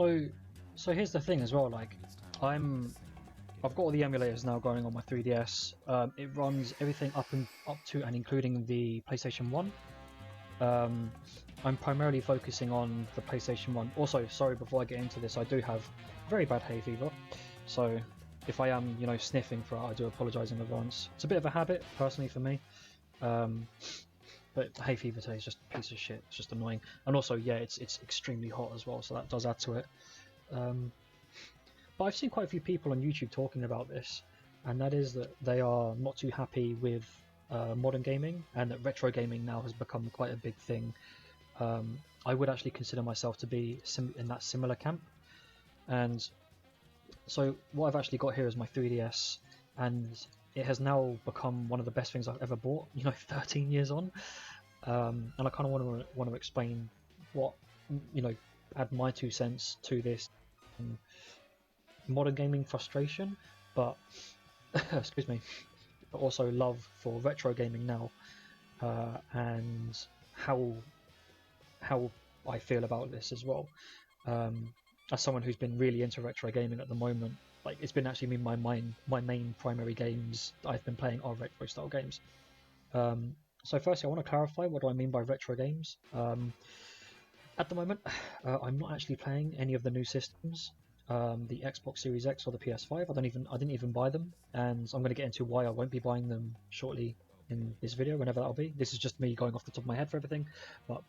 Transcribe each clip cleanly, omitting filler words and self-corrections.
So here's the thing as well. Like, I've got all the emulators now going on my 3DS. It runs everything up to and including the PlayStation 1. I'm primarily focusing on the PlayStation 1. Also, sorry, before I get into this, I do have very bad hay fever, so if I am, sniffing for it, I do apologise in advance. It's a bit of a habit, personally, for me. But hay fever today is just a piece of shit. It's just annoying, and also, yeah, it's extremely hot as well, so that does add to it. But I've seen quite a few people on YouTube talking about this, and that is that they are not too happy with modern gaming, and that retro gaming now has become quite a big thing. I would actually consider myself to be in that similar camp. And so what I've actually got here is my 3DS, and it has now become one of the best things I've ever bought, 13 years on. And I kind of want to explain what, add my 2 cents to this modern gaming frustration, but excuse me, but also love for retro gaming now, and how I feel about this as well. As someone who's been really into retro gaming at the moment, like, it's been actually my main primary games that I've been playing are retro style games. So firstly, I want to clarify what do I mean by retro games. At the moment, I'm not actually playing any of the new systems. The Xbox Series X or the PS5. I didn't even buy them, and I'm going to get into why I won't be buying them shortly in this video, whenever that'll be. This is just me going off the top of my head for everything, but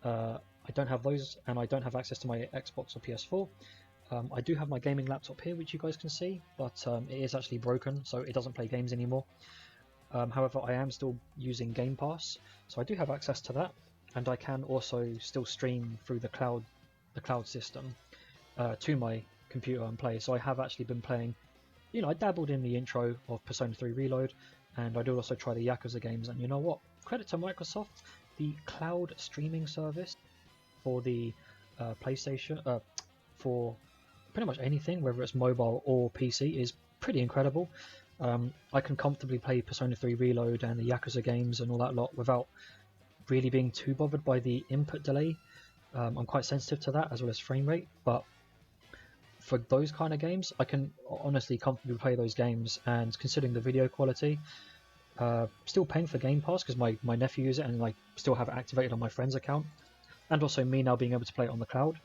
I don't have those, and I don't have access to my Xbox or PS4. I do have my gaming laptop here, which you guys can see, but it is actually broken, so it doesn't play games anymore. However, I am still using Game Pass, so I do have access to that, and I can also still stream through the cloud system to my computer and play. So I have actually been playing, I dabbled in the intro of Persona 3 Reload, and I do also try the Yakuza games, and you know what? Credit to Microsoft, the cloud streaming service for the PlayStation, for pretty much anything, whether it's mobile or PC, is pretty incredible. I can comfortably play Persona 3 Reload and the Yakuza games and all that lot without really being too bothered by the input delay. I'm quite sensitive to that, as well as frame rate, but for those kind of games, I can honestly comfortably play those games, and considering the video quality, still paying for Game Pass because my nephew uses it, and I still have it activated on my friend's account, and also me now being able to play it on the cloud.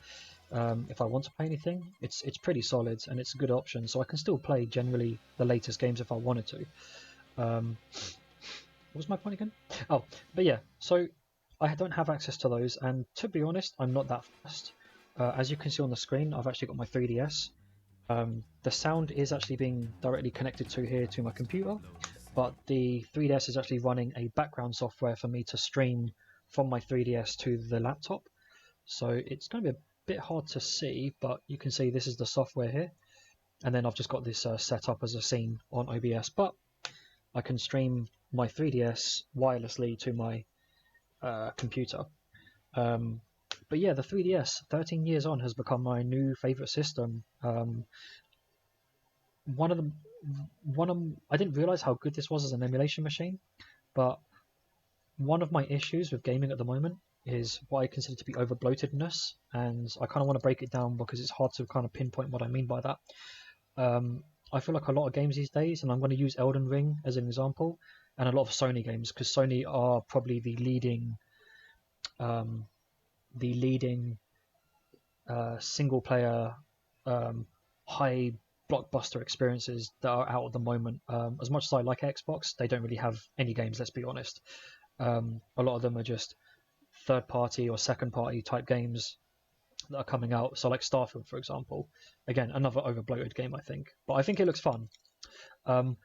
If I want to play anything, it's pretty solid, and it's a good option, so I can still play generally the latest games if I wanted to. What was my point again? Oh, but yeah, so I don't have access to those, and to be honest, I'm not that fast. As you can see on the screen, I've actually got my 3DS. The sound is actually being directly connected to here to my computer, but the 3DS is actually running a background software for me to stream from my 3DS to the laptop. So it's going to be a bit hard to see, but you can see this is the software here, and then I've just got this set up as a scene on OBS, but I can stream my 3DS wirelessly to my computer. But yeah, the 3DS, 13 years on, has become my new favourite system. I didn't realise how good this was as an emulation machine, but one of my issues with gaming at the moment is what I consider to be over bloatedness, and I kind of want to break it down because it's hard to kind of pinpoint what I mean by that. I feel like a lot of games these days, and I'm going to use Elden Ring as an example, and a lot of Sony games, because Sony are probably the leading single player high blockbuster experiences that are out at the moment. As much as I like Xbox, they don't really have any games, let's be honest. A lot of them are just third party or second party type games that are coming out. So like Starfield, for example, again, another over bloated game, I think, but I think it looks fun. And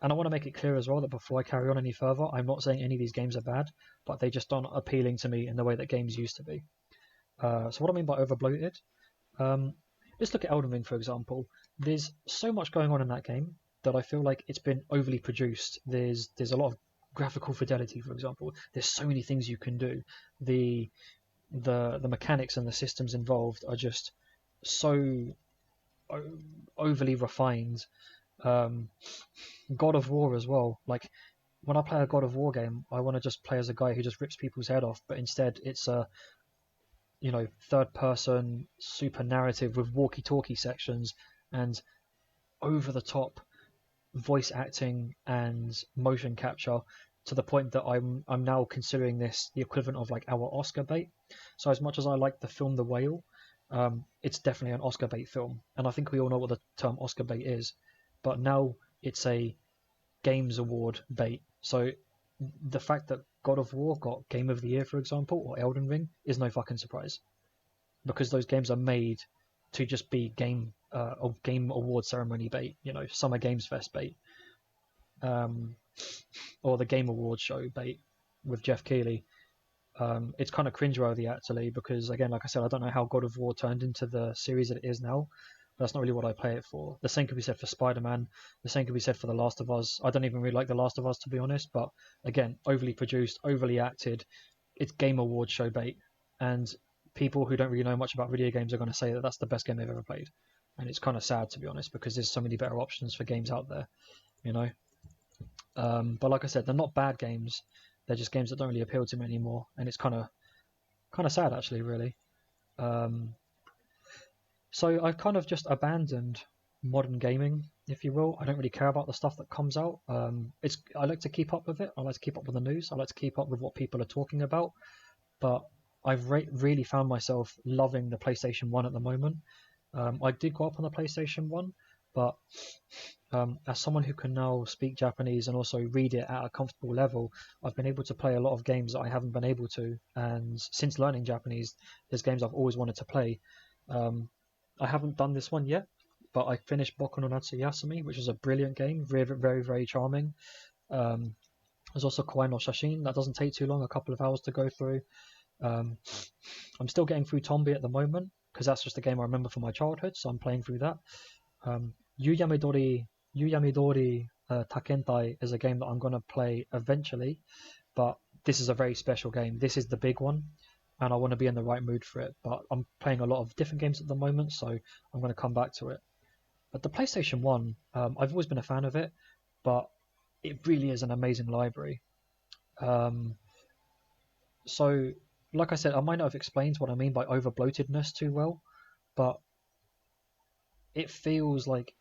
I want to make it clear as well that before I carry on any further, I'm not saying any of these games are bad, but they just aren't appealing to me in the way that games used to be. So what I mean by over bloated, let's look at Elden Ring, for example. There's so much going on in that game that I feel like it's been overly produced. There's a lot of graphical fidelity, for example. There's so many things you can do. The mechanics and the systems involved are just so overly refined. God of War as well. Like, when I play a God of War game, I want to just play as a guy who just rips people's head off, but instead it's third person super narrative with walkie-talkie sections and over the top voice acting and motion capture, to the point that I'm now considering this the equivalent of like our Oscar bait. So as much as I like the film The Whale, it's definitely an Oscar bait film, and I think we all know what the term Oscar bait is, but now it's a Games Award bait. So the fact that God of War got Game of the Year, for example, or Elden Ring, is no fucking surprise, because those games are made to just be game award ceremony bait, Summer Games Fest bait, or the Game Awards show bait with Jeff Keighley. It's kind of cringeworthy actually, because again, like I said, I don't know how God of War turned into the series that it is now. But that's not really what I play it for. The same could be said for Spider-Man. The same could be said for The Last of Us. I don't even really like The Last of Us, to be honest. But again, overly produced, overly acted. It's Game Awards show bait, and people who don't really know much about video games are going to say that that's the best game they've ever played. And it's kind of sad, to be honest, because there's so many better options for games out there, you know. But like I said, they're not bad games. They're just games that don't really appeal to me anymore, and it's kind of sad actually, really. So I've kind of just abandoned modern gaming, if you will. I don't really care about the stuff that comes out. I like to keep up with it. I like to keep up with the news. I like to keep up with what people are talking about. But I've really found myself loving the PlayStation 1 at the moment. I did go up on the PlayStation 1, but as someone who can now speak Japanese and also read it at a comfortable level, I've been able to play a lot of games that I haven't been able to. And since learning Japanese, there's games I've always wanted to play. I haven't done this one yet, but I finished Boku no Natsuyasumi, which is a brilliant game, very, very, very charming. There's also Kawaii no Shashin. That doesn't take too long, a couple of hours to go through. I'm still getting through Tombi at the moment, because that's just a game I remember from my childhood, so I'm playing through that. Yuyamidori Takentai is a game that I'm going to play eventually, but this is a very special game. This is the big one, and I want to be in the right mood for it. But I'm playing a lot of different games at the moment, so I'm going to come back to it. But the PlayStation 1, I've always been a fan of it, but it really is an amazing library. So, like I said, I might not have explained what I mean by over bloatedness too well, but it feels like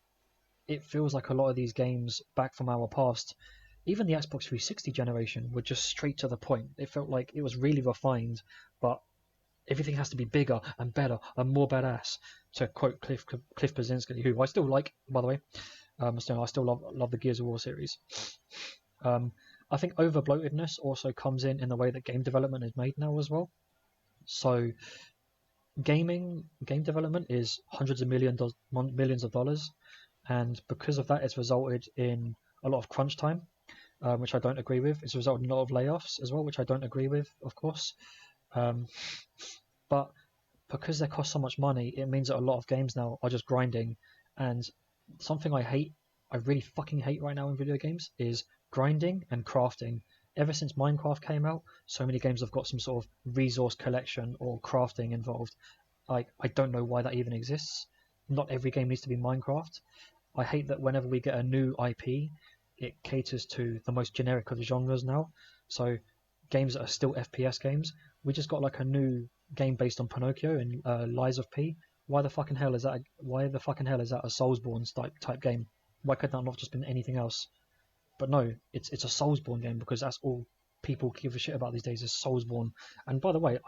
a lot of these games back from our past, even the Xbox 360 generation, were just straight to the point. It felt like it was really refined, but everything has to be bigger and better and more badass. To quote Cliff Blazinski, who I still like, by the way. I still love the Gears of War series. I think over bloatedness also comes in the way that game development is made now as well. So game development is hundreds of millions of dollars, and because of that, it's resulted in a lot of crunch time, which I don't agree with. It's resulted in a lot of layoffs as well, which I don't agree with, of course. But because they cost so much money, it means that a lot of games now are just grinding. And something I really fucking hate right now in video games, is grinding and crafting. Ever since Minecraft came out, so many games have got some sort of resource collection or crafting involved. I don't know why that even exists. Not every game needs to be Minecraft. I hate that whenever we get a new IP, it caters to the most generic of the genres now. So games that are still FPS games, we just got like a new game based on Pinocchio and Lies of P. Why the fucking hell is that a Soulsborne type game? Why could that not just been anything else? But no, it's a Soulsborne game, because that's all people give a shit about these days, is Soulsborne. And by the way,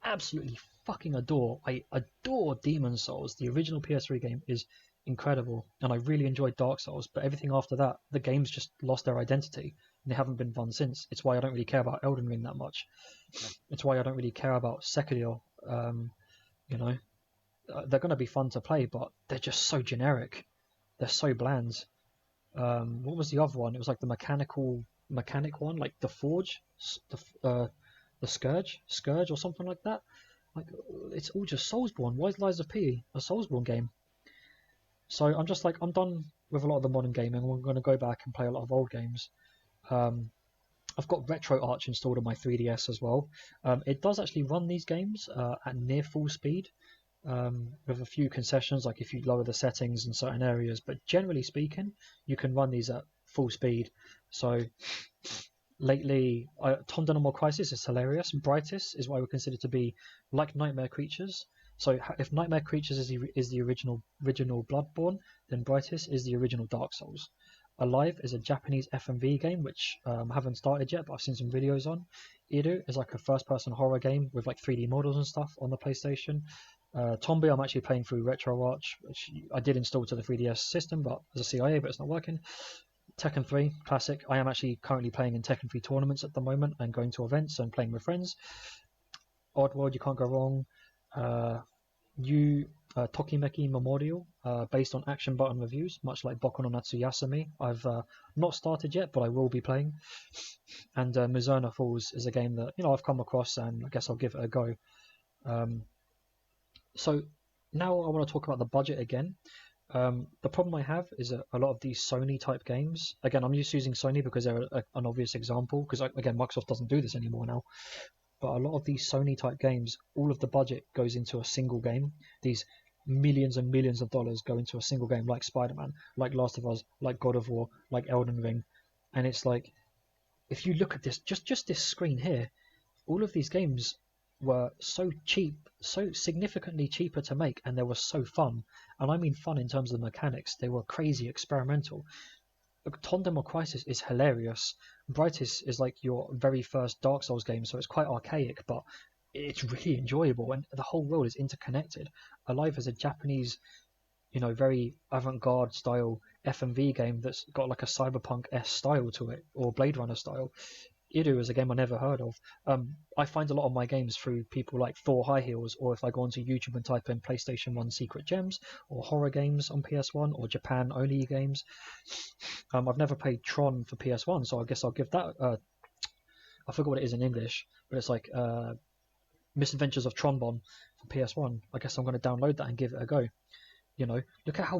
absolutely fucking I adore Demon's Souls. The original PS3 game is incredible, and I really enjoyed Dark Souls, but everything after that, the games just lost their identity, and they haven't been fun since. It's why I don't really care about Elden Ring that much. It's why I don't really care about Sekiro. They're going to be fun to play, but they're just so generic. They're so bland. What was the other one? It was like the mechanic one, like the Forge, the Scourge or something like that. Like, it's all just Soulsborne. Why is Lies of P a Soulsborne game? So I'm just like, I'm done with a lot of the modern gaming. I'm going to go back and play a lot of old games. I've got RetroArch installed on my 3DS as well. It does actually run these games at near full speed, with a few concessions, like if you lower the settings in certain areas. But generally speaking, you can run these at full speed. So lately, Tom Denholm Crisis is hilarious. Brightest is what I would consider to be like Nightmare Creatures. So if Nightmare Creatures is the original Bloodborne, then Brightest is the original Dark Souls. Alive is a Japanese FMV game which I haven't started yet, but I've seen some videos on. Iru is like a first-person horror game with like 3D models and stuff on the PlayStation. Tombi I'm actually playing through RetroArch, which I did install to the 3DS system, but as a CIA, but it's not working. Tekken 3 Classic. I am actually currently playing in Tekken 3 tournaments at the moment and going to events and playing with friends. Oddworld, you can't go wrong. Tokimeki Memorial, based on action button reviews, much like Boku no Natsuyasumi. I've not started yet, but I will be playing. And Mizuna Falls is a game that I've come across, and I guess I'll give it a go. So now I want to talk about the budget again. The problem I have is that a lot of these Sony type games, again, I'm just using Sony because they're an obvious example, because again, Microsoft doesn't do this anymore now. But a lot of these Sony type games, all of the budget goes into a single game. These millions and millions of dollars go into a single game, like Spider-Man, like Last of Us, like God of War, like Elden Ring. And it's like, if you look at this, just this screen here, all of these games were so cheap, so significantly cheaper to make, and they were so fun. And I mean fun in terms of the mechanics. They were crazy experimental. Tondem Crisis is hilarious. Brightest is like your very first Dark Souls game, so it's quite archaic, but it's really enjoyable, and the whole world is interconnected. Alive is a Japanese, very avant-garde style FMV game that's got like a cyberpunk-esque style to it, or Blade Runner style. Iru is a game I never heard of. I find a lot of my games through people like Thor High Heels, or if I go onto YouTube and type in PlayStation 1 Secret Gems, or horror games on PS1, or Japan only games. I've never played Tron for PS1, so I guess I'll give that. I forgot what it is in English, but it's like Misadventures of Tronbon for PS1. I guess I'm going to download that and give it a go. Look at how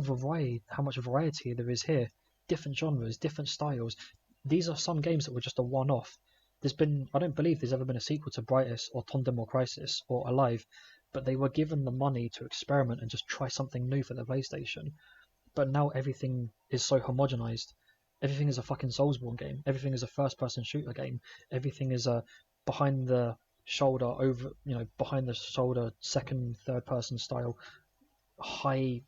much variety there is here. Different genres, different styles. These are some games that were just a one-off. I don't believe there's ever been a sequel to Brightest or Tondem Crisis or Alive, but they were given the money to experiment and just try something new for the PlayStation. But now everything is so homogenized. Everything is a fucking Soulsborne game. Everything is a first-person shooter game. Everything is a behind the shoulder, second, third-person style, high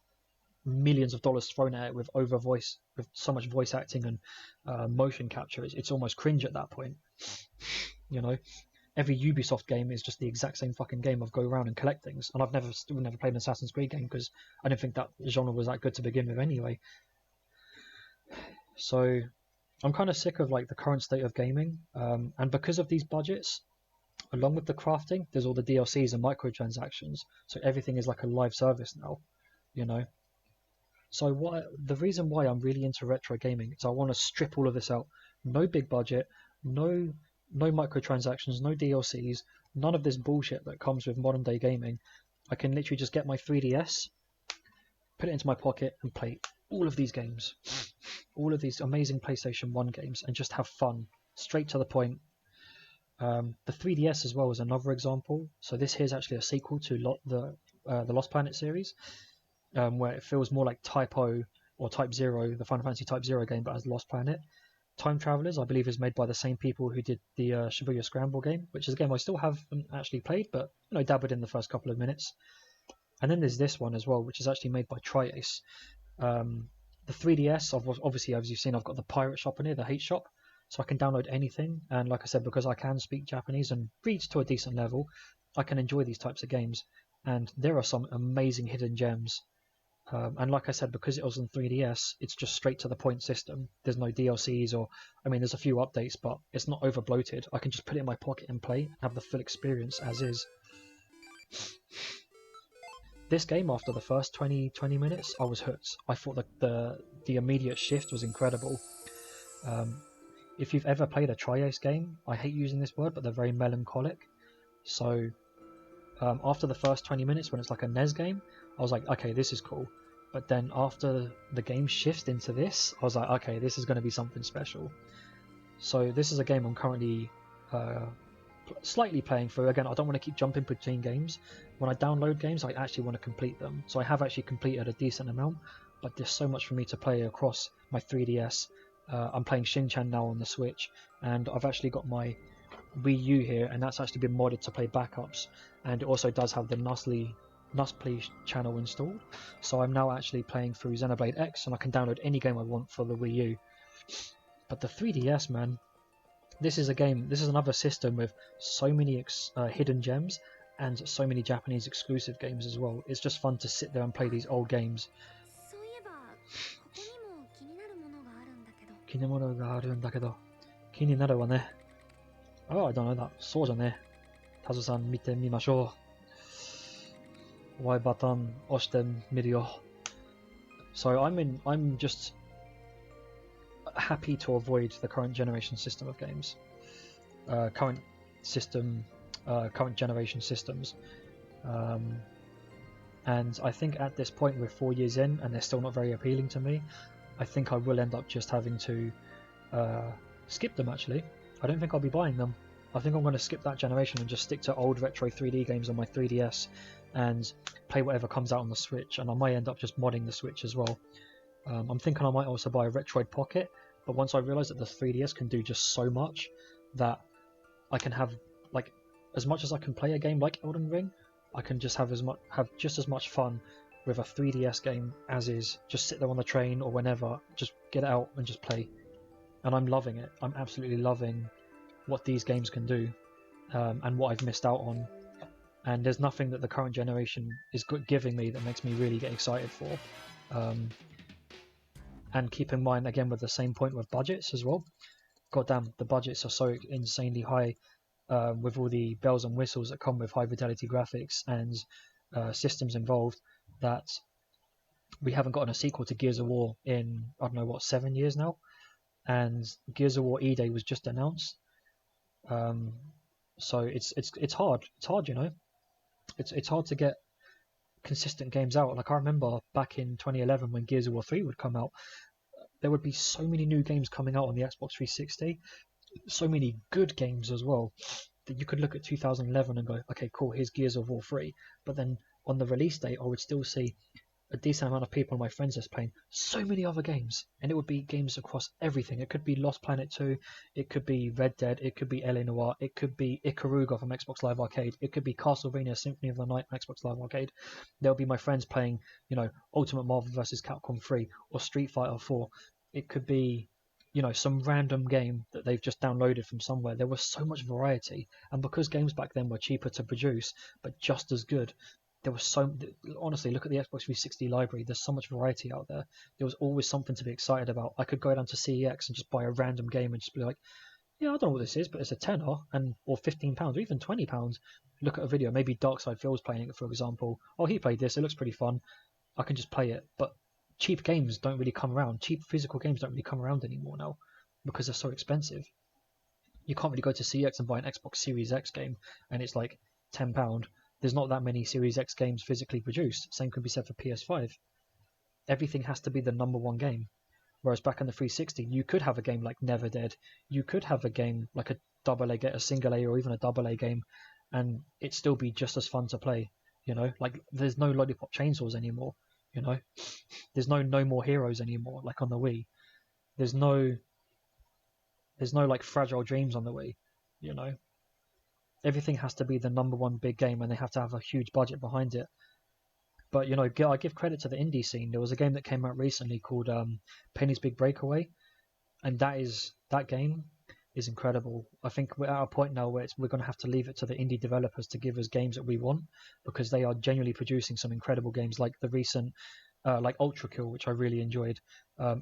millions of dollars thrown at it with with so much voice acting and motion capture. It's almost cringe at that point. Every Ubisoft game is just the exact same fucking game of go around and collect things. And I've still never played an Assassin's Creed game because I didn't think that genre was that good to begin with anyway. So I'm kind of sick of like the current state of gaming. And because of these budgets, along with the crafting, there's all the DLCs and microtransactions. So everything is like a live service now, So the reason why I'm really into retro gaming is I want to strip all of this out. No big budget, no microtransactions, no DLCs, none of this bullshit that comes with modern day gaming. I can literally just get my 3DS, put it into my pocket, and play all of these games, all of these amazing PlayStation 1 games, and just have fun, straight to the point. The 3DS as well is another example. So this here is actually a sequel to the Lost Planet series. Where it feels more like Type O or Type Zero, the Final Fantasy Type Zero game, but as Lost Planet. Time Travelers, I believe, is made by the same people who did the Shibuya Scramble game, which is a game I still haven't actually played, but dabbled in the first couple of minutes. And then there's this one as well, which is actually made by Tri-Ace. The 3DS, obviously, as you've seen, I've got the pirate shop in here, the hate shop, so I can download anything. And like I said, because I can speak Japanese and read to a decent level, I can enjoy these types of games. And there are some amazing hidden gems. And like I said, because it was on 3DS, it's just straight to the point system. There's no DLCs there's a few updates, but it's not over bloated. I can just put it in my pocket and play and have the full experience as is. This game, after the first 20 minutes, I was hooked. I thought that the immediate shift was incredible. If you've ever played a Tri-Ace game, I hate using this word, but they're very melancholic. So after the first 20 minutes, when it's like a NES game, I was like, okay, this is cool. But then after the game shifts into this, I was like, okay, this is going to be something special. So this is a game I'm currently slightly playing through. Again, I don't want to keep jumping between games. When I download games, I actually want to complete them. So I have actually completed a decent amount, but there's so much for me to play across my 3DS I'm playing Shin-Chan now on the Switch, and I've actually got my Wii U here, and that's actually been modded to play backups, and it also does have the Nusplay channel installed, so I'm now actually playing through Xenoblade X, and I can download any game I want for the Wii U. But the 3DS, man, this is another system with so many hidden gems and so many Japanese exclusive games as well. It's just fun to sit there and play these old games. そういえばここにも気になるものがあるんだけど。気になるものがあるんだけど。気になるわね。Oh, I don't know that. そうじゃね。タズさん見てみましょう。Y ボタン押してみるよ。So I'm just happy to avoid the current generation system of games. Current generation systems. And I think at this point we're 4 years in and they're still not very appealing to me. I think I will end up just having to skip them actually. I don't think I'll be buying them. I think I'm going to skip that generation and just stick to old retro 3D games on my 3DS and play whatever comes out on the Switch, and I might end up just modding the Switch as well. I'm thinking I might also buy a Retroid Pocket, but once I realise that the 3DS can do just so much that I can have, like, as much as I can play a game like Elden Ring, I can just have just as much fun with a 3DS game as is. Just sit there on the train or whenever, just get it out and just play. And I'm loving it. I'm absolutely loving what these games can do, and what I've missed out on. And there's nothing that the current generation is giving me that makes me really get excited for. And keep in mind, again, with the same point with budgets as well. Goddamn, the budgets are so insanely high, with all the bells and whistles that come with high fidelity graphics and systems involved, that we haven't gotten a sequel to Gears of War in, I don't know, what, 7 years now? And Gears of War E-Day was just announced. So it's hard. It's hard, you know. It's hard to get consistent games out. Like, I remember back in 2011 when Gears of War 3 would come out, there would be so many new games coming out on the Xbox 360, so many good games as well, that you could look at 2011 and go, okay, cool, here's Gears of War 3. But then on the release date, I would still see a decent amount of people, my friends, just playing so many other games, and it would be games across everything. It could be Lost Planet 2, it could be Red Dead, it could be L.A. Noire, it could be Ikaruga from Xbox Live Arcade, it could be Castlevania Symphony of the Night on Xbox Live Arcade. There'll be my friends playing, you know, Ultimate Marvel vs. Capcom 3 or Street Fighter 4. It could be, you know, some random game that they've just downloaded from somewhere. There was so much variety, and because games back then were cheaper to produce but just as good, there was so, honestly, look at the Xbox 360 library. There's so much variety out there. There was always something to be excited about. I could go down to CEX and just buy a random game and just be like, yeah, I don't know what this is, but it's a tenner, or £15 or even £20. Look at a video, maybe Darkside Phil's playing it, for example. Oh, he played this, it looks pretty fun. I can just play it. But cheap games don't really come around. Cheap physical games don't really come around anymore now because they're so expensive. You can't really go to CX and buy an Xbox Series X game and it's like £10. There's not that many Series X games physically produced. Same can be said for PS5. Everything has to be the number one game. Whereas back in the 360, you could have a game like Never Dead. You could have a game like a single A or even a double A game, and it'd still be just as fun to play. You know, like there's no Lollipop Chainsaws anymore. You know, there's no more Heroes anymore. Like on the Wii, there's no like Fragile Dreams on the Wii. You know, everything has to be the number one big game, and they have to have a huge budget behind it. But, you know, I give credit to the indie scene. There was a game that came out recently called Penny's Big Breakaway, and that game is incredible. I think we're at a point now where we're going to have to leave it to the indie developers to give us games that we want, because they are genuinely producing some incredible games, like the recent, like Ultra Kill, which I really enjoyed,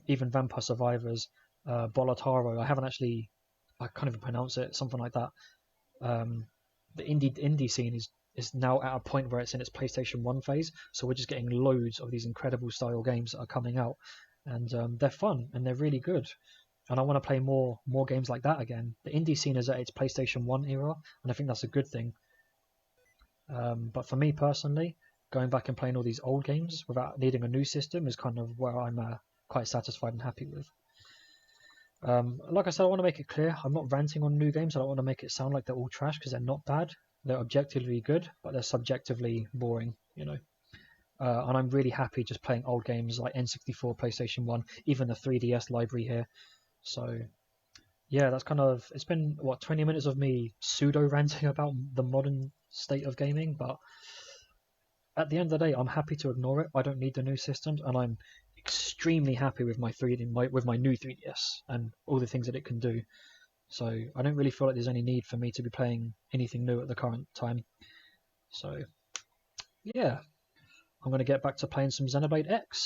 even Vampire Survivors, Bolotaro. I can't even pronounce it, something like that. The indie scene is now at a point where it's in its PlayStation 1 phase, so we're just getting loads of these incredible style games that are coming out, and they're fun and they're really good, and I want to play more games like that again. The indie scene is at its PlayStation 1 era, and I think that's a good thing. But for me personally, going back and playing all these old games without needing a new system is kind of where I'm quite satisfied and happy with. Like I said, I want to make it clear, I'm not ranting on new games. I don't want to make it sound like they're all trash, because they're not bad. They're objectively good, but they're subjectively boring, you know. And I'm really happy just playing old games like N64, PlayStation 1, even the 3DS library here. So yeah, that's kind of, it's been what, 20 minutes of me pseudo ranting about the modern state of gaming, but at the end of the day, I'm happy to ignore it. I don't need the new systems, and I'm extremely happy with my with my new 3DS and all the things that it can do. So I don't really feel like there's any need for me to be playing anything new at the current time. So yeah, I'm going to get back to playing some Xenoblade X.